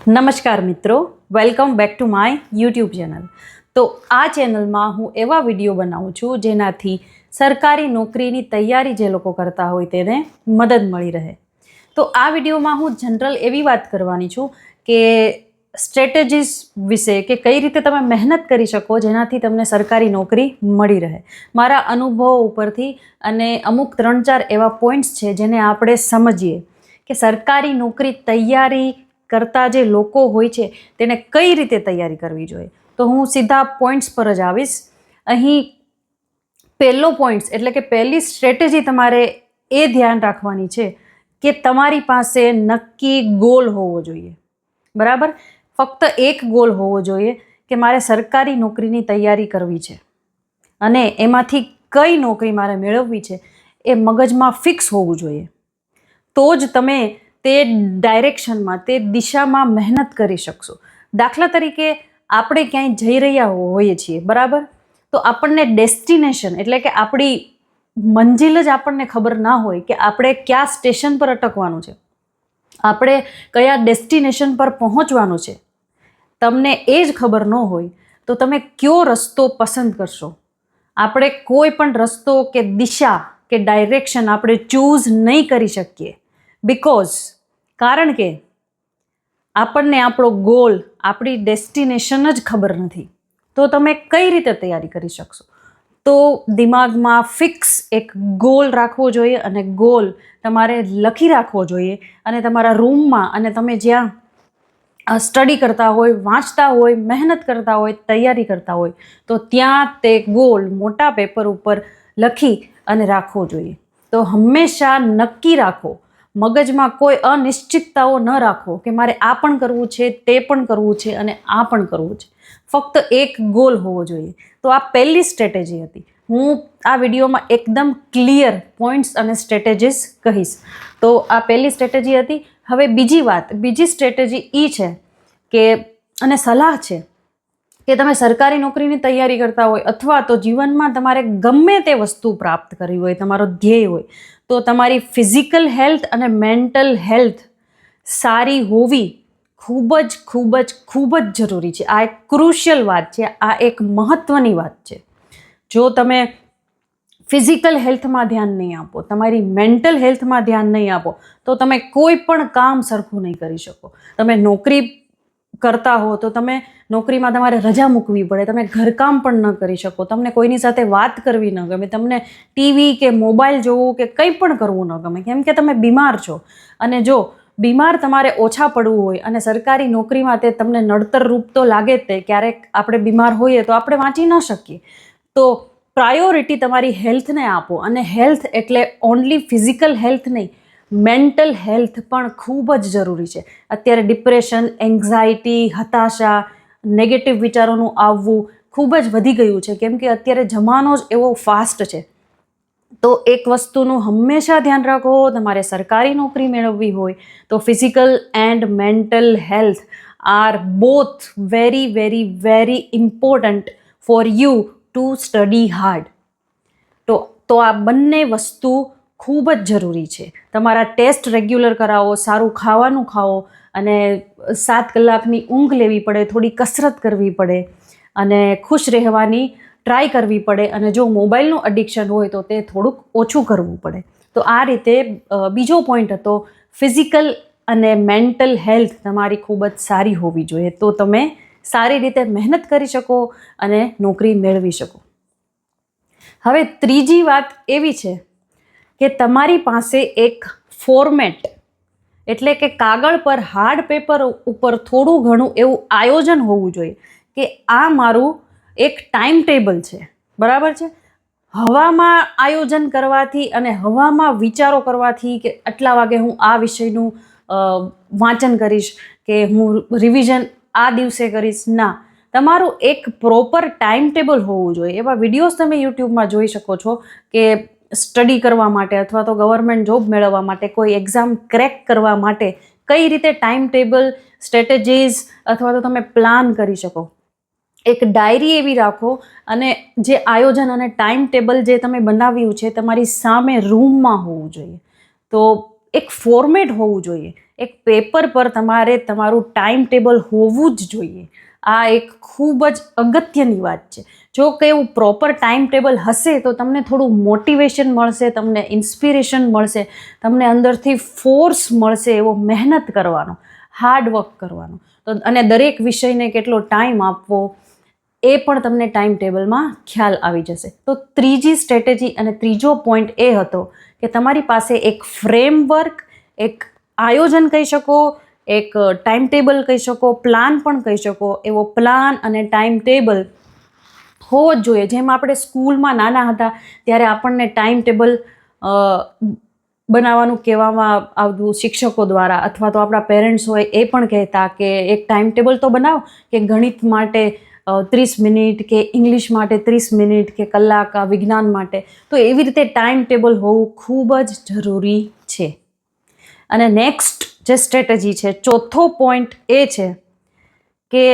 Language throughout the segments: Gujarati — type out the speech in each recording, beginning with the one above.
નમસ્કાર મિત્રો, welcome back to my YouTube channel. તો આ ચેનલમાં હું એવા વિડીયો બનાવું છું જેનાથી સરકારી નોકરીની તૈયારી જે લોકો કરતા હોય તેને મદદ મળી રહે. તો આ વિડીયોમાં હું જનરલ એવી વાત કરવાની છું કે સ્ટ્રેટેજીસ વિશે, કે કઈ રીતે તમે મહેનત કરી શકો જેનાથી તમને સરકારી નોકરી મળી રહે. મારા અનુભવો ઉપરથી અને અમુક 3-4 એવા પોઈન્ટ્સ છે જેને આપણે સમજીએ કે સરકારી નોકરી તૈયારી કરતા જે લોકો હોય છે તેને કઈ રીતે તૈયારી કરવી જોઈએ. તો હું સીધા પોઈન્ટ્સ પર જ આવીશ. અહીં પહેલો પોઈન્ટ્સ એટલે કે પહેલી સ્ટ્રેટેજી તમારે એ ધ્યાન રાખવાની છે કે તમારી પાસે નક્કી ગોલ હોવો જોઈએ. બરાબર, ફક્ત એક ગોલ હોવો જોઈએ કે મારે સરકારી નોકરીની તૈયારી કરવી છે અને એમાંથી કઈ નોકરી મારે મેળવવી છે એ મગજમાં ફિક્સ હોવું જોઈએ. તો જ તમે તે ડાયરેક્શનમાં, તે દિશામાં મહેનત કરી શકશો. દાખલા તરીકે આપણે ક્યાંય જઈ રહ્યા હોઈએ છીએ, બરાબર, તો આપણને ડેસ્ટિનેશન એટલે કે આપણી મંજિલ જ આપણને ખબર ના હોય કે આપણે કયા સ્ટેશન પર અટકવાનું છે, આપણે કયા ડેસ્ટિનેશન પર પહોંચવાનું છે, તમને એ જ ખબર ન હોય તો તમે કયો રસ્તો પસંદ કરશો. આપણે કોઈ પણ રસ્તો કે દિશા કે ડાયરેક્શન આપણે ચૂઝ નહીં કરી શકીએ. કારણ કે આપણને આપણો ગોલ, આપણી ડેસ્ટિનેશન જ ખબર નથી. તો તમે કઈ રીતે તૈયારી કરી શકશો? તો દિમાગમાં ફિક્સ એક ગોલ રાખવો જોઈએ અને ગોલ તમારે લખી રાખવો જોઈએ અને તમારા રૂમમાં અને તમે જ્યાં સ્ટડી કરતા હોય, વાંચતા હોય, મહેનત કરતા હોય, તૈયારી કરતા હોય તો ત્યાં તે ગોલ મોટા પેપર ઉપર લખી અને રાખવો જોઈએ. તો હંમેશા નક્કી રાખો, મગજમાં કોઈ અનિશ્ચિતતાઓ ન રાખો કે મારે આ પણ કરવું છે, તે પણ કરવું છે અને આ પણ કરવું છે. ફક્ત એક ગોલ હોવો જોઈએ. તો આ પહેલી સ્ટ્રેટેજી હતી. હું આ વિડીયોમાં એકદમ ક્લિયર પોઈન્ટ્સ અને સ્ટ્રેટેજીસ કહીશ. તો આ પહેલી સ્ટ્રેટેજી હતી. હવે બીજી સ્ટ્રેટેજી એ છે કે, અને સલાહ છે કે તમે સરકારી નોકરીની તૈયારી કરતા હોય અથવા તો જીવનમાં તમારે ગમે તે વસ્તુ પ્રાપ્ત કરવી હોય, તમારો ધ્યેય હોય, તો તમારી ફિઝિકલ હેલ્થ અને મેન્ટલ હેલ્થ સારી હોવી ખૂબ જ જરૂરી છે. આ એક ક્રુશિયલ વાત છે, આ એક મહત્ત્વની વાત છે. જો તમે ફિઝિકલ હેલ્થમાં ધ્યાન નહીં આપો, તમારી મેન્ટલ હેલ્થમાં ધ્યાન નહીં આપો તો તમે કોઈ પણ કામ સરખું નહીં કરી શકો. તમે નોકરી કરતા હો તો તમે નોકરીમાં તમારે રજા મૂકવી પડે, તમે ઘરકામ પણ ન કરી શકો, તમને કોઈની સાથે વાત કરવી ન ગમે, તમને ટીવી કે મોબાઈલ જોવું કે કંઈ પણ કરવું ન ગમે, કેમ કે તમે બીમાર છો. અને જો બીમાર તમારે ઓછા પડવું હોય અને સરકારી નોકરીમાં તે તમને નડતર રૂપ તો લાગે જ તે, ક્યારેક આપણે બીમાર હોઈએ તો આપણે વાંચી ન શકીએ. તો પ્રાયોરિટી તમારી હેલ્થને આપો. અને હેલ્થ એટલે ઓનલી ફિઝિકલ હેલ્થ નહીં, મેન્ટલ હેલ્થ પણ ખૂબ જ જરૂરી છે. અત્યારે ડિપ્રેશન, એન્ઝાયટી, હતાશા, નેગેટિવ વિચારોનું આવવું ખૂબ જ વધી ગયું છે, કેમ કે અત્યારે જમાનો જ એવો ફાસ્ટ છે. તો એક વસ્તુનું હંમેશા ધ્યાન રાખો, તમારે સરકારી નોકરી મેળવવી હોય તો physical and mental health are both very very very important for you to study hard. તો આ બંને વસ્તુ ખૂબ જ જરૂરી છે. તમારા ટેસ્ટ રેગ્યુલર કરાવો, સારું ખાવાનું ખાઓ અને 7 કલાકની ઊંઘ લેવી પડે, થોડી કસરત કરવી પડે અને ખુશ રહેવાની ટ્રાય કરવી પડે. અને જો મોબાઈલનું એડિક્શન હોય તો તે થોડુંક ઓછું કરવું પડે. તો આ રીતે બીજો પોઈન્ટ હતો, ફિઝિકલ અને મેન્ટલ હેલ્થ તમારી ખૂબ જ સારી હોવી જોઈએ તો તમે સારી રીતે મહેનત કરી શકો અને નોકરી મેળવી શકો. હવે ત્રીજી વાત એવી છે કે તમારી પાસે એક ફોર્મેટ એટલે કે કાગળ પર, હાર્ડ પેપર ઉપર થોડું ઘણું એવું આયોજન હોવું જોઈએ કે આ મારું એક ટાઈમ ટેબલ છે, બરાબર છે. હવામાં આયોજન કરવાથી અને હવામાં વિચારો કરવાથી કે આટલા વાગે હું આ વિષયનું વાંચન કરીશ કે હું રિવિઝન આ દિવસે કરીશ, ના, તમારું એક પ્રોપર ટાઈમ ટેબલ હોવું જોઈએ. એવા વિડીયોઝ તમે યુટ્યુબમાં જોઈ શકો છો કે સ્ટડી કરવા માટે અથવા તો ગવર્મેન્ટ જોબ મેળવવા માટે, કોઈ એક્ઝામ ક્રેક કરવા માટે કઈ રીતે ટાઈમ ટેબલ, સ્ટ્રેટેજીસ અથવા તો તમે પ્લાન કરી શકો. એક ડાયરી એવી રાખો અને જે આયોજન અને ટાઈમ ટેબલ જે તમે બનાવ્યું છે તમારી સામે રૂમમાં હોવું જોઈએ. તો એક ફોર્મેટ હોવું જોઈએ એક પેપર પર તમારે તમારું ટાઈમ ટેબલ હોવું જ જોઈએ. આ એક ખૂબ જ અગત્યની વાત છે. જો કે એવું પ્રોપર ટાઈમ ટેબલ હશે તો તમને થોડું મોટિવેશન મળશે, તમને ઇન્સ્પિરેશન મળશે, તમને અંદરથી ફોર્સ મળશે એવો મહેનત કરવાનો, હાર્ડવર્ક કરવાનો. તો અને દરેક વિષયને કેટલો ટાઈમ આપવો એ પણ તમને ટાઈમ ટેબલમાં ખ્યાલ આવી જશે. તો ત્રીજી સ્ટ્રેટેજી અને ત્રીજો પોઈન્ટ એ હતો કે તમારી પાસે એક ફ્રેમવર્ક, એક આયોજન કહી શકો, એક ટાઈમ ટેબલ કહી શકો, પ્લાન પણ કહી શકો, એવો પ્લાન અને ટાઈમ ટેબલ હોવો જ જોઈએ. જેમ આપણે સ્કૂલમાં નાના હતા ત્યારે આપણને ટાઈમ ટેબલ બનાવવાનું કહેવામાં આવતું શિક્ષકો દ્વારા, અથવા તો આપણા પેરેન્ટ્સ હોય એ પણ કહેતા કે એક ટાઈમ ટેબલ તો બનાવો કે ગણિત માટે 30 મિનિટ, કે ઇંગ્લિશ માટે 30 મિનિટ, કે કલાક વિજ્ઞાન માટે. તો એવી રીતે ટાઈમ ટેબલ હોવું ખૂબ જ જરૂરી છે. અને નેક્સ્ટ જે સ્ટ્રેટેજી છે, ચોથો પોઈન્ટ એ છે કે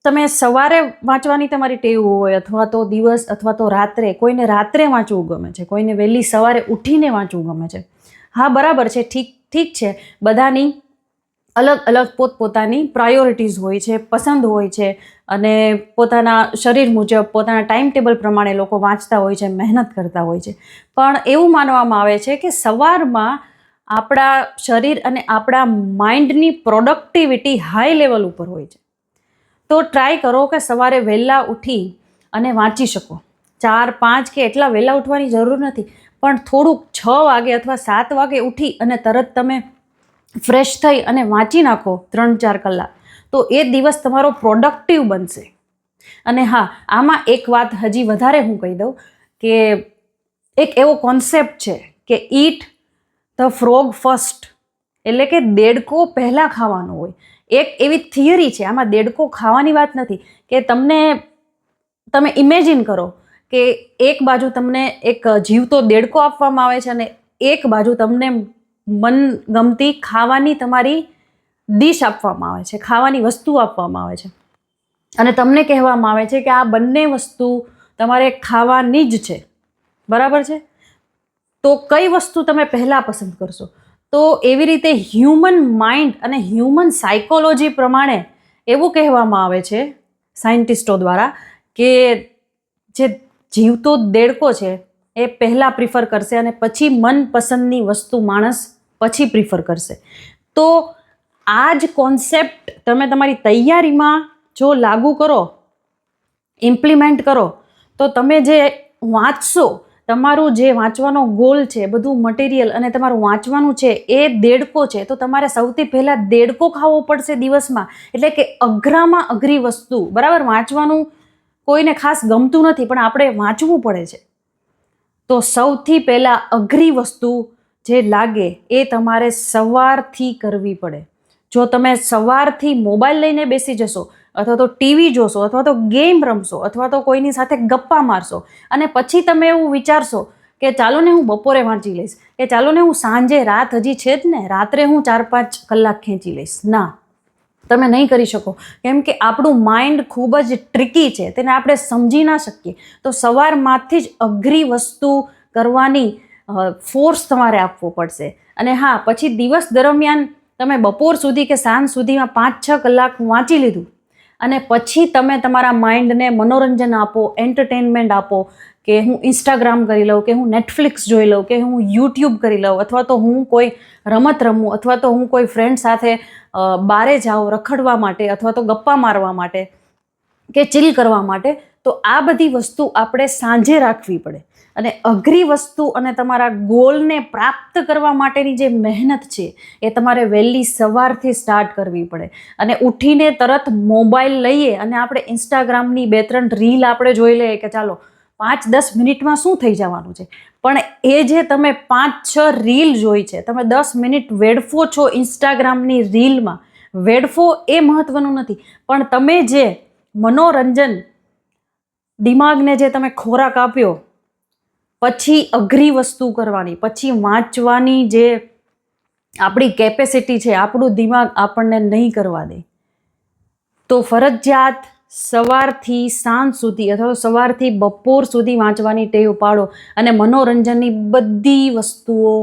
તમે સવારે વાંચવાની તમારી ટેવ હોય, અથવા તો દિવસ અથવા તો રાત્રે, કોઈને રાત્રે વાંચવું ગમે છે, કોઈને વહેલી સવારે ઉઠીને વાંચવું ગમે છે. હા, બરાબર છે, ઠીક છે. બધાની અલગ અલગ પોતપોતાની પ્રાયોરિટીઝ હોય છે, પસંદ હોય છે, અને પોતાના શરીર મુજબ, પોતાના ટાઈમ ટેબલ પ્રમાણે લોકો વાંચતા હોય છે, મહેનત કરતા હોય છે. પણ એવું માનવામાં આવે છે કે સવારમાં આપણા શરીર અને આપણા માઇન્ડની પ્રોડક્ટિવિટી હાઈ લેવલ ઉપર હોય છે. તો ટ્રાય કરો કે સવારે વહેલા ઉઠી અને વાંચી શકો. 4, 5 કે એટલા વહેલા ઉઠવાની જરૂર નથી, પણ થોડુંક 6 વાગે અથવા 7 વાગે ઉઠી અને તરત તમે ફ્રેશ થઈ અને વાંચી નાખો 3-4 કલાક, તો એ દિવસ તમારો પ્રોડક્ટિવ બનશે. અને હા, આમાં એક વાત હજી વધારે હું કહી દઉં કે એક એવો કોન્સેપ્ટ છે કે ઈટ ધ ફ્રોગ ફર્સ્ટ, એટલે કે દેડકો પહેલાં ખાવાનો હોય. એક એવી થિયરી છે, આમાં દેડકો ખાવાની વાત નથી, કે તમે ઇમેજિન કરો કે એક બાજુ તમને એક જીવતો દેડકો આપવામાં આવે છે અને એક બાજુ તમને મનગમતી ખાવાની તમારી ડીશ આપવામાં આવે છે, ખાવાની વસ્તુ આપવામાં આવે છે, અને તમને કહેવામાં આવે છે કે આ બંને વસ્તુ તમારે ખાવાની જ છે. બરાબર છે? તો કઈ વસ્તુ તમે પહેલાં પસંદ કરશો? તો એવી રીતે હ્યુમન માઇન્ડ અને હ્યુમન સાયકોલોજી પ્રમાણે એવું કહેવામાં આવે છે સાયન્ટિસ્ટો દ્વારા કે જે જીવતો દેડકો છે એ પહેલાં પ્રિફર કરશે અને પછી મનપસંદની વસ્તુ માણસ પછી પ્રિફર કરશે. તો આ જ કોન્સેપ્ટ તમે તમારી તૈયારીમાં જો લાગુ કરો, ઇમ્પ્લિમેન્ટ કરો, તો તમે જે વાંચશો, તમારું જે વાંચવાનો ગોલ છે, બધું મટીરિયલ અને તમારું વાંચવાનું છે એ દેડકો છે, તો તમારે સૌથી પહેલાં દેડકો ખાવો પડશે દિવસમાં. એટલે કે અઘરામાં અઘરી વસ્તુ, બરાબર, વાંચવાનું કોઈને ખાસ ગમતું નથી પણ આપણે વાંચવું પડે છે, તો સૌથી પહેલાં અઘરી વસ્તુ જે લાગે એ તમારે સવારથી કરવી પડે. જો તમે સવારથી મોબાઈલ લઈને બેસી જશો, અથવા તો ટીવી જોશો, અથવા તો ગેમ રમશો, અથવા તો કોઈની સાથે ગપ્પા મારશો, અને પછી તમે એવું વિચારશો કે ચાલો ને હું બપોરે વાંચી લઈશ, કે ચાલો ને હું સાંજે, રાત હજી છે જ ને, રાત્રે હું 4-5 કલાક ખેંચી લઈશ. ના, તમે નહીં કરી શકો, કેમ કે આપણું માઇન્ડ ખૂબ જ ટ્રિકી છે, તેને આપણે સમજી ના શકીએ. તો સવારમાંથી જ અઘરી વસ્તુ કરવાની ફોર્સ તમારે આપવો પડશે. અને હા, પછી દિવસ દરમિયાન તમે બપોર સુધી કે સાંજ સુધીમાં 5-6 કલાક વાંચી લીધું, અને પછી તમે તમારા માઇન્ડને મનોરંજન આપો, એન્ટરટેનમેન્ટ આપો, કે હું ઇન્સ્ટાગ્રામ કરી લઉં, કે હું નેટફ્લિક્સ જોઈ લઉં, કે હું યુટ્યુબ કરી લઉં, અથવા તો હું કોઈ રમત રમું, અથવા તો હું કોઈ ફ્રેન્ડ સાથે બારે જાઉં રખડવા માટે, અથવા તો ગપ્પા મારવા માટે, કે ચીલ કરવા માટે. તો આ બધી વસ્તુ આપણે સાંજે રાખવી પડે. અને અઘરી વસ્તુ અને તમારા ગોલને પ્રાપ્ત કરવા માટેની જે મહેનત છે એ તમારે વહેલી સવારથી સ્ટાર્ટ કરવી પડે. અને ઉઠીને તરત મોબાઈલ લઈએ અને આપણે ઇન્સ્ટાગ્રામની 2-3 રીલ આપણે જોઈ લઈએ કે ચાલો 5-10 મિનિટમાં શું થઈ જવાનું છે. પણ એ જે તમે 5-6 રીલ જોઈ છે, તમે 10 મિનિટ વેડફો છો ઇન્સ્ટાગ્રામની રીલમાં, વેડફો એ મહત્વનું નથી, પણ તમે જે મનોરંજન, દિમાગને જે તમે ખોરાક આપ્યો, પછી અઘરી વસ્તુ કરવાની, પછી વાંચવાની જે આપણી કેપેસિટી છે, આપણું દિમાગ આપણને નહીં કરવા દે. તો ફરજિયાત સવારથી સાંજ સુધી, અથવા તો સવારથી બપોર સુધી વાંચવાની ટેવ પાડો. અને મનોરંજનની બધી વસ્તુઓ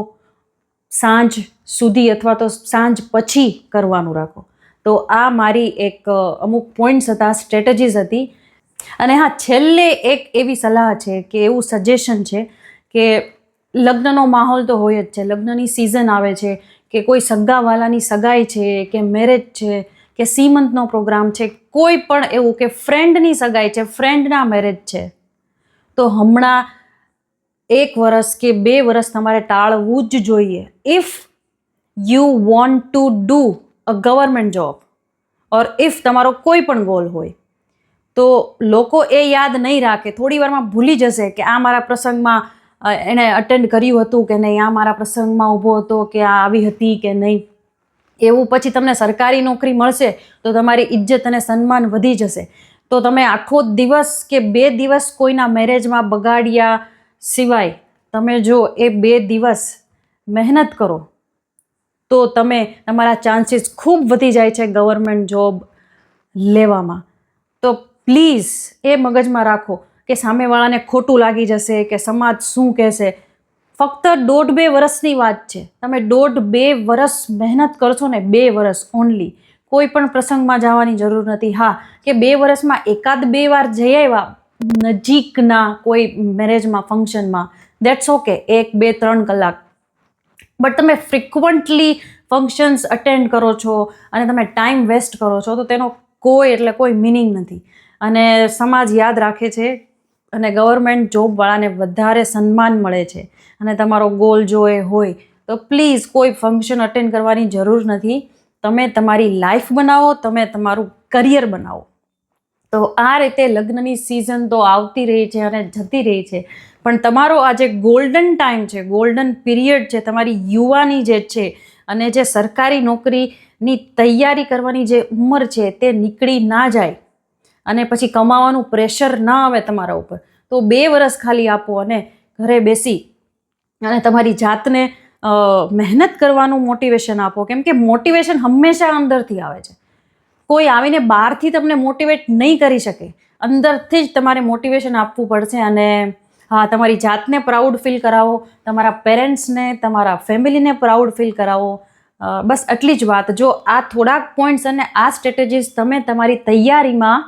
સાંજ સુધી અથવા તો સાંજ પછી કરવાનું રાખો. તો આ મારી એક અમુક પોઈન્ટ્સ હતા, સ્ટ્રેટેજીસ હતી. અને હા, છેલ્લે એક એવી સલાહ છે કે એવું સજેશન છે કે લગ્નનો માહોલ તો હોય જ છે, લગ્નની સિઝન આવે છે કે કોઈ સગાવાલાની સગાઈ છે કે મેરેજ છે કે સીમંતનો પ્રોગ્રામ છે, કોઈ પણ એવું કે ફ્રેન્ડની સગાઈ છે, ફ્રેન્ડના મેરેજ છે, તો હમણાં 1 વર્ષ કે 2 વર્ષ તમારે ટાળવું જ જોઈએ. If you want to do a government job or if તમારો કોઈ પણ ગોલ હોય, તો લોકો એ યાદ નહીં રાખે, થોડી વારમાં ભૂલી જશે કે આ મારા પ્રસંગમાં એણે અટેન્ડ કર્યું હતું કે નહીં, આ મારા પ્રસંગમાં ઊભો હતો કે આ આવી હતી કે નહીં. એવું પછી તમને સરકારી નોકરી મળશે તો તમારી ઇજ્જત અને સન્માન વધી જશે. તો તમે આખો દિવસ કે 2 દિવસ કોઈના મેરેજમાં બગાડ્યા સિવાય તમે જો એ 2 દિવસ મહેનત કરો તો તમારા ચાન્સીસ ખૂબ વધી જાય છે ગવર્મેન્ટ જોબ લેવામાં. તો પ્લીઝ એ મગજમાં રાખો કે સામેવાળાને ખોટું લાગી જશે કે સમાજ શું કહેશે. ફક્ત 1.5-2 વર્ષની વાત છે. તમે 1.5-2 વર્ષ મહેનત કરશો ને, 2 વર્ષ ઓનલી, કોઈ પણ પ્રસંગમાં જવાની જરૂર નથી. હા, કે 2 વર્ષમાં 1-2 વાર જઈ આવ્યા નજીકના કોઈ મેરેજમાં, ફંક્શનમાં, દેટ્સ ઓકે, 1, 2, 3 કલાક. બટ તમે ફ્રિકવન્ટલી ફંક્શન્સ અટેન્ડ કરો છો અને તમે ટાઈમ વેસ્ટ કરો છો તો તેનો કોઈ મિનિંગ નથી. અને સમાજ યાદ રાખે છે અને ગવર્મેન્ટ જોબવાળાને વધારે સન્માન મળે છે. અને તમારો ગોલ જો એ હોય તો પ્લીઝ કોઈ ફંક્શન અટેન્ડ કરવાની જરૂર નથી. તમે તમારી લાઈફ બનાવો, તમે તમારું કરિયર બનાવો. તો આ રીતે લગ્નની સિઝન તો આવતી રહી છે અને જતી રહી છે, પણ તમારો આ જે ગોલ્ડન ટાઈમ છે, ગોલ્ડન પીરિયડ છે, તમારી યુવાની જે છે અને જે સરકારી નોકરીની તૈયારી કરવાની જે ઉંમર છે તે નીકળી ના જાય અને પછી કમાવાનું પ્રેશર ના આવે તમારા ઉપર, તો 2 વર્ષ ખાલી આપો અને ઘરે બેસી અને તમારી જાતને મહેનત કરવાનું મોટિવેશન આપો. કેમ કે મોટિવેશન હંમેશા અંદરથી આવે છે. કોઈ આવીને બહારથી તમને મોટિવેટ નહીં કરી શકે. અંદરથી જ તમારે મોટિવેશન આપવું પડશે. અને હા, તમારી જાતને પ્રાઉડ ફીલ કરાવો, તમારા પેરેન્ટ્સને, તમારા ફેમિલીને પ્રાઉડ ફીલ કરાવો. બસ આટલી જ વાત. જો આ થોડાક પોઈન્ટ્સ અને આ સ્ટ્રેટેજીસ તમે તમારી તૈયારીમાં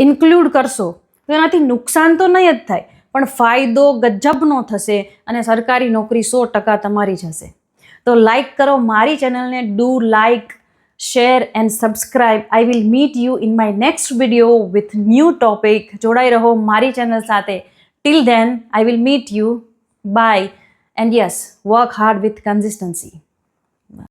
ઇન્ક્લુડ કરશો તો એનાથી નુકસાન તો નહીં જ થાય, પણ ફાયદો ગજબનો થશે અને સરકારી નોકરી 100% તમારી જ હશે. તો લાઈક કરો મારી ચેનલને, do like, share and subscribe. I will meet you in my next video with new topic. જોડાઈ રહો મારી ચેનલ સાથે. Till then, I will meet you. Bye. And yes, work hard with consistency.